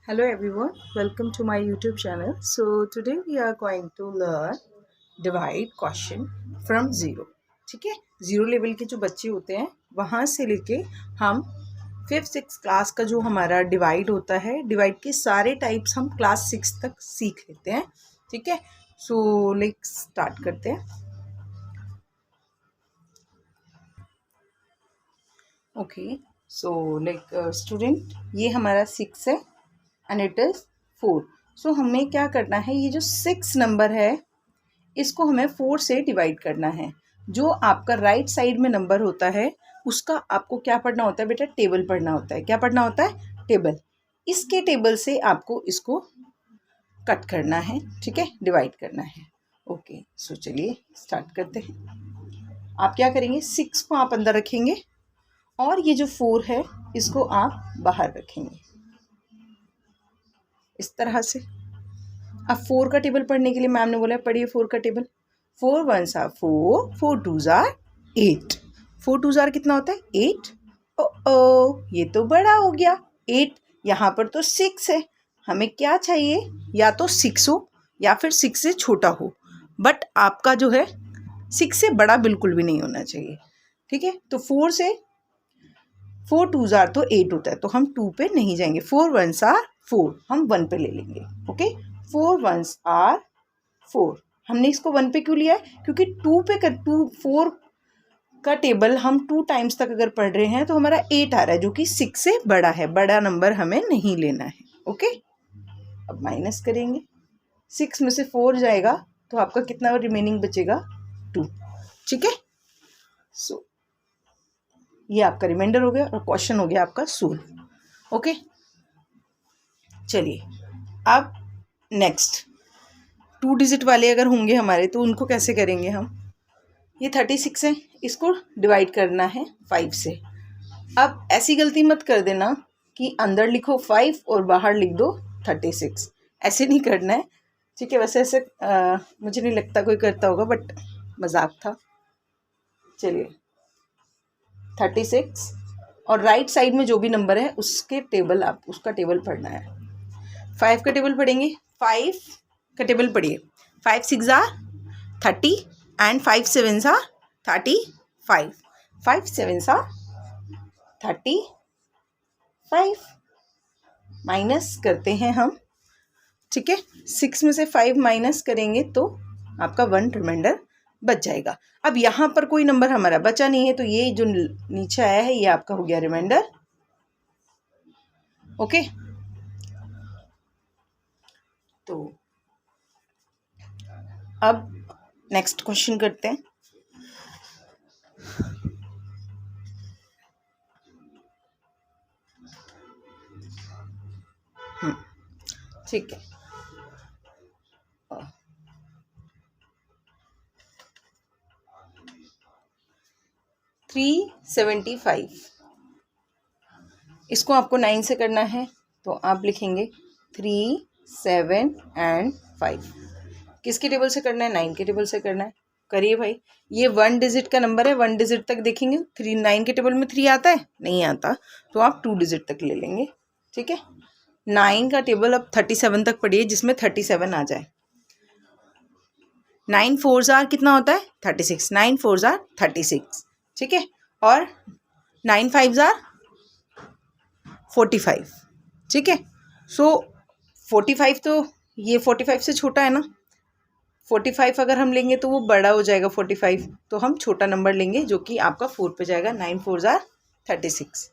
Hello everyone, welcome to my YouTube channel. So today we are going to learn divide question from zero. ठीक है, zero level के जो बच्चे होते हैं वहाँ से लेके हम 5th-6th क्लास का जो हमारा डिवाइड होता है, डिवाइड के सारे टाइप्स हम क्लास 6 तक सीख लेते हैं. ठीक है, सो लेट्स स्टार्ट करते हैं. ओके, सो स्टूडेंट, ये हमारा 6 है एंड इट इज़ 4. सो हमें क्या करना है, ये जो 6 नंबर है इसको हमें 4 से डिवाइड करना है. जो आपका राइट साइड में नंबर होता है उसका आपको क्या पढ़ना होता है बेटा, टेबल पढ़ना होता है. क्या पढ़ना होता है, टेबल. इसके टेबल से आपको इसको कट करना है. ठीक है, डिवाइड करना है. ओके, सो चलिए स्टार्ट करते हैं. आप क्या करेंगे, 6 को आप अंदर रखेंगे और ये जो 4 है इसको आप बाहर रखेंगे इस तरह से. अब 4 का टेबल पढ़ने के लिए मैम ने बोला पढ़िए 4 का table. 4 1s are 4, 4 2s are 8. 4 2s are कितना होता है, 8. ओ ये तो बड़ा हो गया 8. यहाँ पर तो 6 है. हमें क्या चाहिए, या तो 6 हो या फिर 6 से छोटा हो, बट आपका जो है 6 से बड़ा बिल्कुल भी नहीं होना चाहिए. ठीक है, तो 4 से 4 2s are तो 8 होता है, तो हम 2 पे नहीं जाएंगे. 4 1s are 4, हम 1 पे ले लेंगे. Okay, 4 1s are 4. हमने इसको 1 पे क्यों लिया है, क्योंकि 2 पे कर 4 का टेबल हम 2 टाइम्स तक अगर पढ़ रहे हैं तो हमारा 8 आ रहा है जो कि 6 से बड़ा है. बड़ा नंबर हमें नहीं लेना है. ओके, अब माइनस करेंगे. 6 में से 4 जाएगा तो आपका कितना रिमेनिंग बचेगा, 2. ठीक है, सो ये आपका रिमाइंडर हो गया और क्वेश्चन हो गया आपका सोल्व. ओके, चलिए अब नेक्स्ट 2 डिजिट वाले अगर होंगे हमारे तो उनको कैसे करेंगे हम. ये 36 है, इसको डिवाइड करना है 5 से. अब ऐसी गलती मत कर देना कि अंदर लिखो 5 और बाहर लिख दो 36. ऐसे नहीं करना है. ठीक है, वैसे ऐसे मुझे नहीं लगता कोई करता होगा, बट मजाक था. चलिए 36 और राइट साइड में जो भी नंबर है उसके टेबल, आप उसका टेबल पढ़ना है. 5 का टेबल पढ़ेंगे. 5 का टेबल पढ़िए. 5 6 are 30 and 5 7s are 35. 5 7s are 35. Minus करते हैं हम. ठीक है, 6 में से 5 माइनस करेंगे तो आपका 1 रिमाइंडर बच जाएगा. अब यहाँ पर कोई नंबर हमारा बचा नहीं है, तो ये जो नीचे आया है ये आपका हो गया रिमाइंडर. ओके, तो अब नेक्स्ट क्वेश्चन करते हैं. ठीक है, 375. इसको आपको 9 से करना है, तो आप लिखेंगे 3 7 एंड 5. किसके टेबल से करना है, 9 के टेबल से करना है. करिए भाई. ये 1 डिजिट का नंबर है, 1 डिजिट तक देखेंगे. 9 के टेबल में 3 आता है, नहीं आता, तो आप 2 डिजिट तक ले लेंगे. ठीक है, 9 का टेबल अब 37 तक पढ़िए जिसमें 37 आ जाए. 9 4s are कितना होता है, 36. 9 4s are 36. ठीक है, और 9 5s are 45. ठीक है, सो 45 तो ये 45 से छोटा है ना. 45 अगर हम लेंगे तो वो बड़ा हो जाएगा 45, तो हम छोटा नंबर लेंगे जो कि आपका 4 पे जाएगा. 9 4s are 36.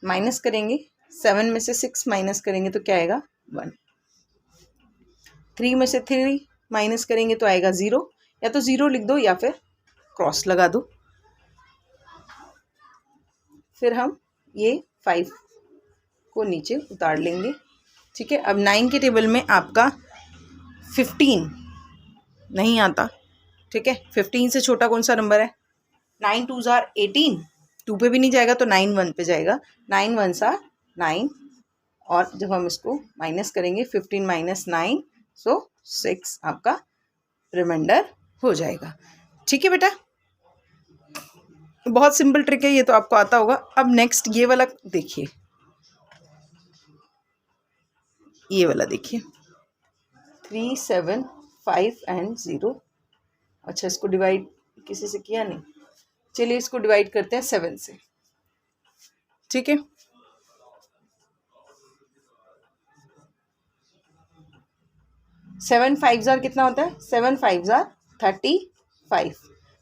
माइनस करेंगे. 7 में से 6 माइनस करेंगे तो क्या आएगा, 1. 3 में से 3 माइनस करेंगे तो आएगा 0. या तो 0 लिख दो या फिर क्रॉस लगा दो. फिर हम ये 5 को नीचे उतार लेंगे. ठीक है, अब 9 के टेबल में आपका 15 नहीं आता. ठीक है, 15 से छोटा कौन सा नंबर है, 9 2s are 18. 2 पे भी नहीं जाएगा तो 9 1 पे जाएगा. 9 1s are 9, और जब हम इसको माइनस करेंगे 15 माइनस 9, सो 6 आपका रिमाइंडर हो जाएगा. ठीक है बेटा. बहुत सिंपल ट्रिक है, ये तो आपको आता होगा। अब नेक्स्ट ये वाला देखिए, ये वाला देखिए 3 7 5 एंड 0। अच्छा, इसको डिवाइड किसी से किया नहीं, चलिए इसको डिवाइड करते हैं 7 से, ठीक है। 7 5 जार कितना होता है? 7 5 जार 35।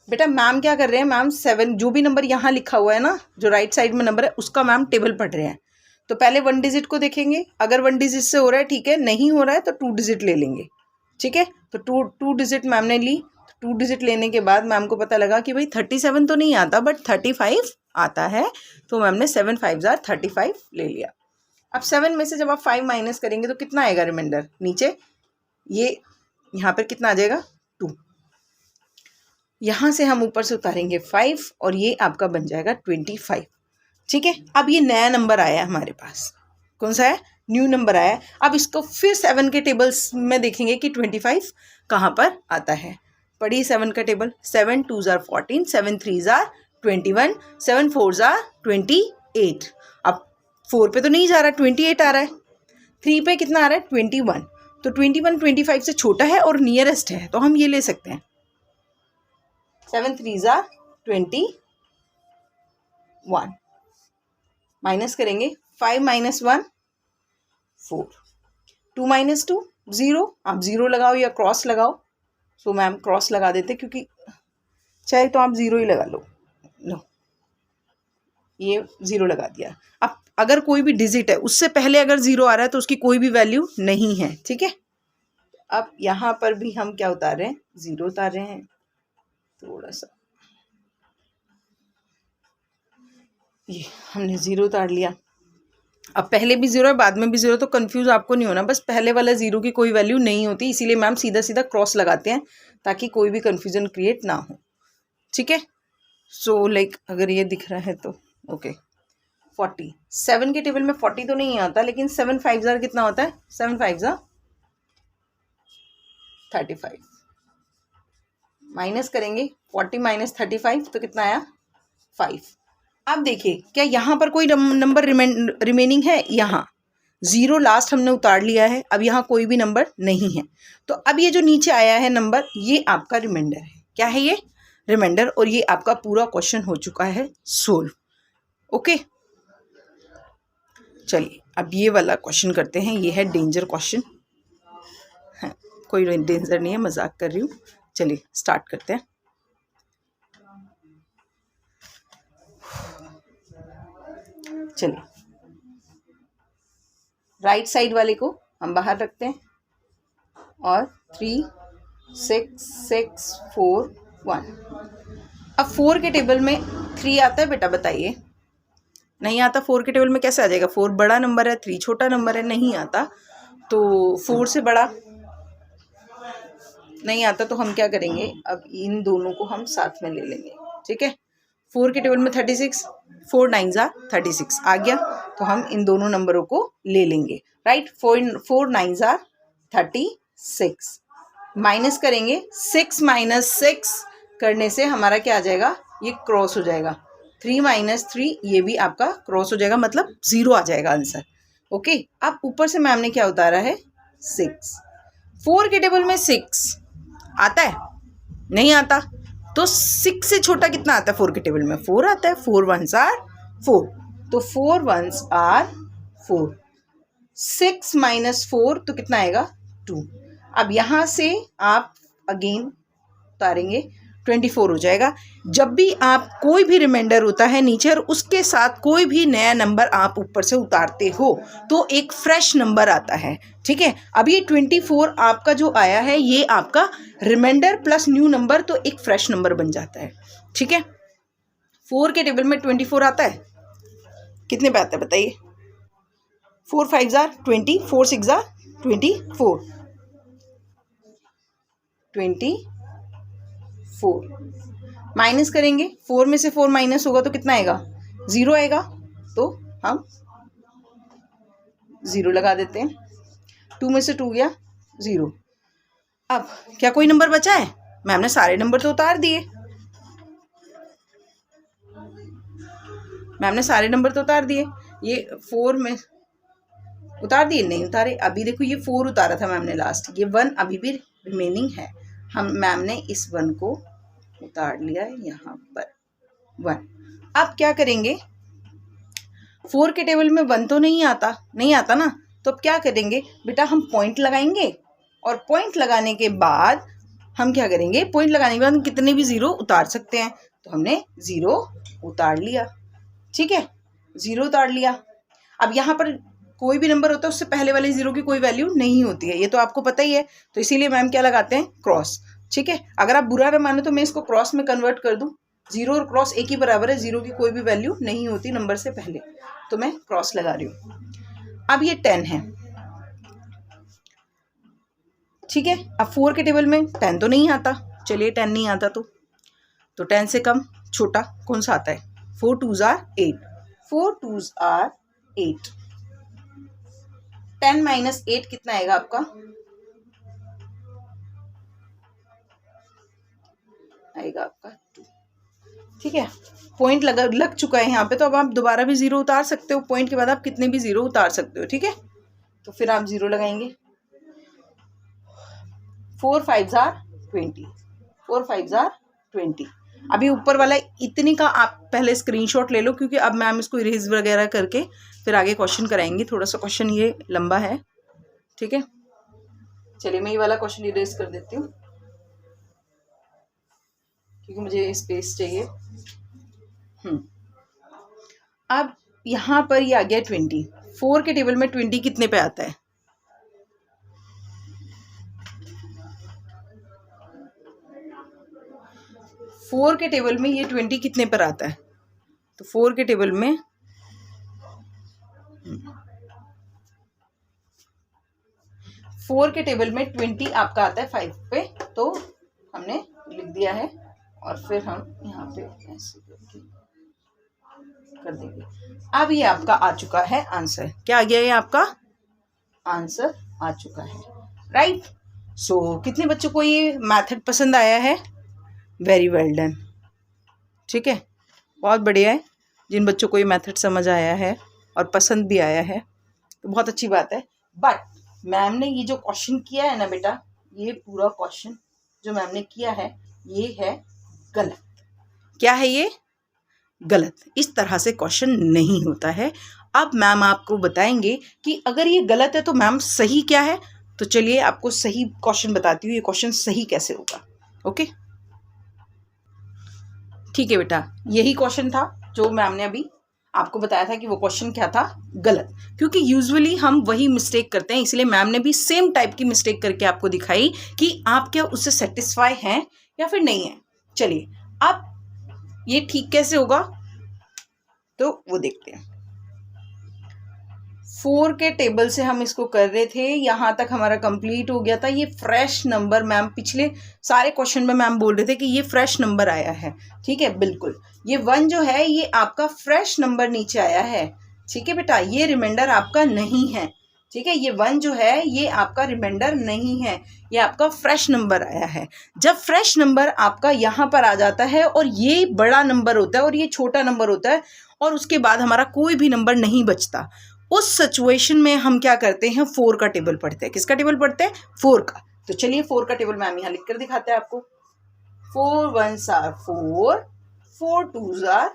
बेटा मैम क्या कर रहे हैं, मैम 7 जो भी नंबर यहाँ लिखा हुआ है ना, जो राइट साइड में नंबर है उसका मैम टेबल पढ़ रहे हैं। तो पहले 1 डिजिट को देखेंगे, अगर 1 डिजिट से हो रहा है ठीक है, नहीं हो रहा है तो 2 डिजिट ले लेंगे, ठीक है। तो 2 डिजिट मैम ने ली। 2 डिजिट लेने के बाद मैम को पता लगा कि भाई 37 तो नहीं आता बट 35 आता है, तो मैम ने 7 5 जार 35 ले लिया। अब 7 में से जब आप 5 माइनस करेंगे तो कितना आएगा रिमाइंडर? नीचे ये यहाँ पर कितना आ जाएगा? 2। यहाँ से हम ऊपर से उतारेंगे 5 और ये आपका बन जाएगा 25, ठीक है। अब ये नया नंबर आया है हमारे पास, कौन सा है? न्यू नंबर आया है। अब इसको फिर 7 के टेबल्स में देखेंगे कि 25 कहाँ पर आता है। पढ़िए 7 का टेबल। 7 2 jar 14, 7 3 jar 21, 7 4 jar 28। अब 4 पे तो नहीं जा रहा, 28 आ रहा है। 3 पे कितना आ रहा है? 21। तो 21 25 से छोटा है और नियरेस्ट है, तो हम ये ले सकते हैं। 7 3 जार 21 माइनस करेंगे, 5 माइनस 1 4, 2 माइनस 2 0। आप 0 लगाओ या क्रॉस लगाओ, सो मैम क्रॉस लगा देते, क्योंकि चाहे तो आप 0 ही लगा लो। नो, ये 0 लगा दिया। अब अगर कोई भी डिजिट है उससे पहले अगर 0 आ रहा है तो उसकी कोई भी वैल्यू नहीं है, ठीक है। अब यहाँ पर भी हम क्या उतार रहे हैं? 0 उतार रहे हैं। थोड़ा सा ये हमने 0 उतार लिया। अब पहले भी 0 है बाद में भी 0, तो कंफ्यूज आपको नहीं होना, बस पहले वाला 0 की कोई वैल्यू नहीं होती, इसीलिए मैम सीधा सीधा क्रॉस लगाते हैं ताकि कोई भी कंफ्यूजन क्रिएट ना हो, ठीक है। सो लाइक अगर ये दिख रहा है तो ओके। 40 7 के टेबल में 40 तो नहीं आता, लेकिन 7 5 जार कितना होता है? 7 5 जार 35। माइनस करेंगे 40 माइनस 35 तो कितना आया? 5। अब देखिए क्या यहाँ पर कोई नंबर रिमेनिंग है? यहाँ 0 लास्ट हमने उतार लिया है, अब यहाँ कोई भी नंबर नहीं है। तो अब ये जो नीचे आया है नंबर, ये आपका रिमाइंडर है। क्या है ये? रिमाइंडर। और ये आपका पूरा क्वेश्चन हो चुका है सोल्व। ओके, चलिए अब ये वाला क्वेश्चन करते हैं। ये है डेंजर क्वेश्चन, कोई डेंजर नहीं है, मजाक कर रही हूँ। चलिए स्टार्ट करते हैं। चलिए राइट साइड वाले को हम बाहर रखते हैं और 3 6 6 4 1। अब 4 के टेबल में 3 आता है बेटा? बताइए। नहीं आता। 4 के टेबल में कैसे आ जाएगा? 4 बड़ा नंबर है, 3 छोटा नंबर है, नहीं आता। तो 4 से बड़ा नहीं आता, तो हम क्या करेंगे? अब इन दोनों को हम साथ में ले लेंगे, ठीक है। 4 के टेबल में 36, 4 9 जार 36 आ गया, तो हम इन दोनों नंबरों को ले लेंगे, राइट। 4 9 जार 36 माइनस करेंगे। 6 माइनस 6 करने से हमारा क्या आ जाएगा? ये क्रॉस हो जाएगा। 3 माइनस 3 ये भी आपका क्रॉस हो जाएगा, मतलब 0 आ जाएगा आंसर। ओके, अब ऊपर से मैम ने क्या उतारा है? 6। 4 के टेबल में 6 आता है? नहीं आता। तो 6 से छोटा कितना आता है 4 के टेबल में? 4 आता है। 4 1s आर 4, तो 4 1s आर 4। 6 माइनस 4 तो कितना आएगा? 2। अब यहाँ से आप अगेन उतारेंगे, 24 हो जाएगा। जब भी आप कोई भी रिमाइंडर होता है नीचे और उसके साथ कोई भी नया नंबर आप ऊपर से उतारते हो तो एक फ्रेश नंबर आता है, ठीक है। अब ये 24 आपका जो आया है, ये आपका रिमाइंडर प्लस न्यू नंबर, तो एक फ्रेश नंबर बन जाता है, ठीक है। 4 के टेबल में 24 आता है, कितने पे आता है बताइए? 4 5 जार 20, 4 6 जार 24, 24 माइनस करेंगे। 4 में से 4 माइनस होगा तो कितना आएगा? 0 आएगा, तो हम 0 लगा देते हैं। 2 में से 2 गया 0। अब क्या कोई नंबर बचा है? मैम ने सारे नंबर तो उतार दिए। मैम ने सारे नंबर तो उतार दिए, ये 4 में उतार दिए, नहीं उतारे। अभी देखो ये 4 उतारा था मैम ने लास्ट, ये 1 अभी भी रिमेनिंग है। हम मैम ने इस 1 को उतार लिया है यहाँ पर 1। अब क्या करेंगे, 4 के टेबल में 1 तो नहीं आता ना, तो अब क्या करेंगे बेटा, हम पॉइंट लगाएंगे और पॉइंट लगाने के बाद हम क्या करेंगे, पॉइंट लगाने के बाद हम कितने भी 0 उतार सकते हैं, तो हमने 0 उतार लिया। ठीक है, 0 उतार लिया। अब यहाँ पर कोई भी नंबर होता है उससे पहले वाले 0 की कोई वैल्यू नहीं होती है, ये तो आपको पता ही है, तो इसीलिए मैम क्या लगाते हैं, क्रॉस। ठीक है, अगर आप बुरा ना मानो तो मैं इसको क्रॉस में कन्वर्ट कर दूं, 0 और क्रॉस एक ही बराबर है, 0 की कोई भी वैल्यू नहीं होती नंबर से पहले, तो मैं क्रॉस लगा रही हूँ। अब ये 10 है। ठीक है, अब 4 के टेबल में 10 तो नहीं आता, चलिए 10 नहीं आता तो 10 से कम छोटा कौन सा आता है, 4 2s are 8, 4 2s are 8। 10 minus 8 कितना आएगा आपका, आएगा आपका 2। ठीक है, पॉइंट लग चुका है यहाँ पे, तो अब आप दोबारा भी 0 उतार सकते हो, पॉइंट के बाद आप कितने भी 0 उतार सकते हो। ठीक है, तो फिर आप 0 लगाएंगे, 4 5s are 20, 4 5s are 20। अभी ऊपर वाला इतनी का आप पहले स्क्रीनशॉट ले लो, क्योंकि अब मैम इसको इरेज वगैरह करके फिर आगे क्वेश्चन कराएंगी, थोड़ा सा क्वेश्चन ये लंबा है। ठीक है, चलिए मैं ये वाला क्वेश्चन इरेज कर देती हूँ क्योंकि मुझे स्पेस चाहिए। अब यहाँ पर ये आ गया 20, 4 के टेबल में 20 कितने पे आता है, फोर के टेबल में ये 20 कितने पर आता है, तो 4 के टेबल में 4 के टेबल में 20 आपका आता है 5 पे, तो हमने लिख दिया है और फिर हम यहाँ पे ऐसे कर देंगे। अब ये आपका आ चुका है आंसर, क्या आ गया, ये आपका आंसर आ चुका है, राइट। सो कितने बच्चों को ये मेथड पसंद आया है, वेरी वेल डन। ठीक है, बहुत बढ़िया है, जिन बच्चों को ये मेथड समझ आया है और पसंद भी आया है तो बहुत अच्छी बात है। बट मैम ने ये जो क्वेश्चन किया है ना बेटा, ये पूरा क्वेश्चन जो मैम ने किया है ये है गलत। क्या है ये, गलत। इस तरह से क्वेश्चन नहीं होता है। अब मैम आपको बताएंगे कि अगर ये गलत है तो मैम सही क्या है, तो चलिए आपको सही क्वेश्चन बताती हूँ, ये क्वेश्चन सही कैसे होगा। ओके, ठीक है बेटा, यही क्वेश्चन था जो मैम ने अभी आपको बताया था कि वो क्वेश्चन क्या था, गलत। क्योंकि यूजुअली हम वही मिस्टेक करते हैं, इसलिए मैम ने भी सेम टाइप की मिस्टेक करके आपको दिखाई कि आप क्या उससे सेटिस्फाई हैं या फिर नहीं है। चलिए अब ये ठीक कैसे होगा तो वो देखते हैं। 4 के टेबल से हम इसको कर रहे थे, यहाँ तक हमारा कंप्लीट हो गया था। ये फ्रेश नंबर, मैम पिछले सारे क्वेश्चन में मैम बोल रहे थे कि ये फ्रेश नंबर आया है। ठीक है, बिल्कुल, ये 1 जो है ये आपका फ्रेश नंबर नीचे आया है। ठीक है बेटा, ये रिमाइंडर आपका नहीं है। ठीक है, ये 1 जो है ये आपका रिमाइंडर नहीं है, ये आपका फ्रेश नंबर आया है। जब फ्रेश नंबर आपका यहाँ पर आ जाता है और ये बड़ा नंबर होता है और ये छोटा नंबर होता है और उसके बाद हमारा कोई भी नंबर नहीं बचता, उस सिचुएशन में हम क्या करते हैं, 4 का टेबल पढ़ते हैं। किसका टेबल पढ़ते हैं, 4 का। तो चलिए 4 का टेबल मैम यहाँ लिख कर दिखाते हैं आपको। 4 1s are 4, 4 2s are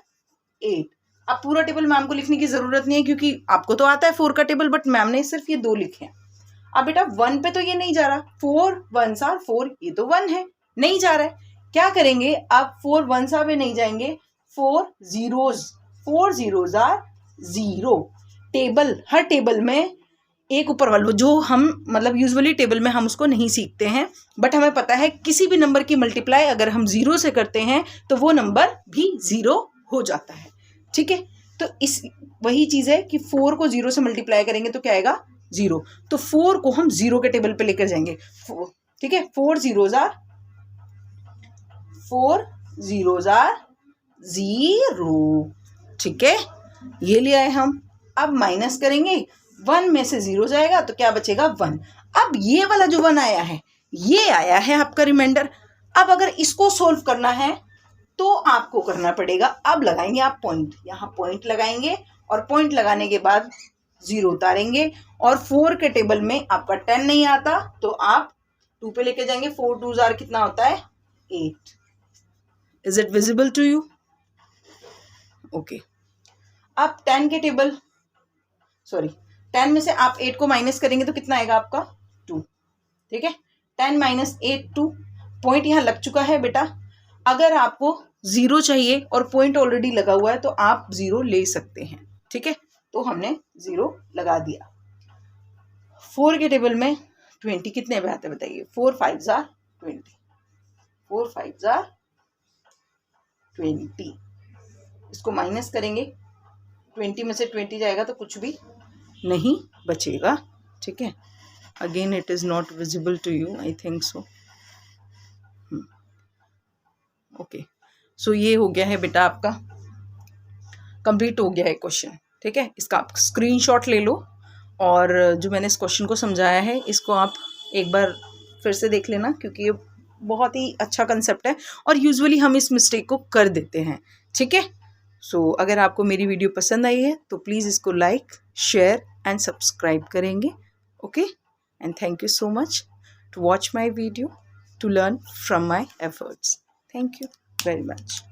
8। अब पूरा टेबल मैम को लिखने की जरूरत नहीं है क्योंकि आपको तो आता है 4 का टेबल, बट मैम ने सिर्फ ये 2 लिखे हैं। अब बेटा 1 पे तो ये नहीं जा रहा, 4 1s are 4, ये तो 1 है, नहीं जा रहा है। क्या करेंगे, आप 4 1s पे नहीं जाएंगे, 4 zeros are 0। Table, her table में एक ऊपर वाला जो हम मतलब यूजुअली टेबल में हम उसको नहीं सीखते हैं, बट हमें पता है किसी भी नंबर की मल्टीप्लाई अगर हम 0 से करते हैं तो वो नंबर भी 0 हो जाता है। ठीक है, तो इस वही चीज़ है कि 4 को 0 से मल्टीप्लाई करेंगे तो क्या आएगा, 0। तो 4 को हम 0 के टेबल पे लेकर जाएंगे। ठीक है, 4 zeros are 0। ठीक है, ये लिया है हम। अब माइनस करेंगे, 1 में से 0 जाएगा तो क्या बचेगा, 1। अब ये वाला जो 1 आया है ये आया है आपका रिमाइंडर। अब अगर इसको सोल्व करना है तो आपको करना पड़ेगा, अब लगाएंगे आप पॉइंट, यहाँ पॉइंट लगाएंगे और पॉइंट लगाने के बाद 0 उतारेंगे और 4 के टेबल में आपका 10 नहीं आता तो आप 2 पे लेके जाएंगे। 4 2 जार कितना होता है 8। Is it visible to you? Okay, अब 10 के टेबल 10 में से आप 8 को माइनस करेंगे तो कितना आएगा आपका 2। ठीक है, 10 माइनस 8 2। पॉइंट यहाँ लग चुका है बेटा, अगर आपको 0 चाहिए और पॉइंट ऑलरेडी लगा हुआ है तो आप 0 ले सकते हैं। ठीक है, तो हमने 0 लगा दिया। 4 के टेबल में 20 कितने पे आते हैं बताइए? 4 5 जार 20, 4 5 जार 20। इसको माइनस करेंगे, 20 में से 20 जाएगा तो कुछ भी नहीं बचेगा। ठीक है, again it is not visible to you, I think so. Okay, so ये हो गया है बेटा, आपका कंप्लीट हो गया है क्वेश्चन। ठीक है, इसका आप स्क्रीनशॉट ले लो और जो मैंने इस क्वेश्चन को समझाया है इसको आप एक बार फिर से देख लेना, क्योंकि ये बहुत ही अच्छा कंसेप्ट है और यूजुअली हम इस मिस्टेक को कर देते हैं। ठीक है, सो अगर आपको मेरी वीडियो पसंद आई है तो प्लीज़ इसको लाइक शेयर एंड सब्सक्राइब करेंगे। Okay, and thank you so much to watch my video, to learn from my efforts. Thank you very much.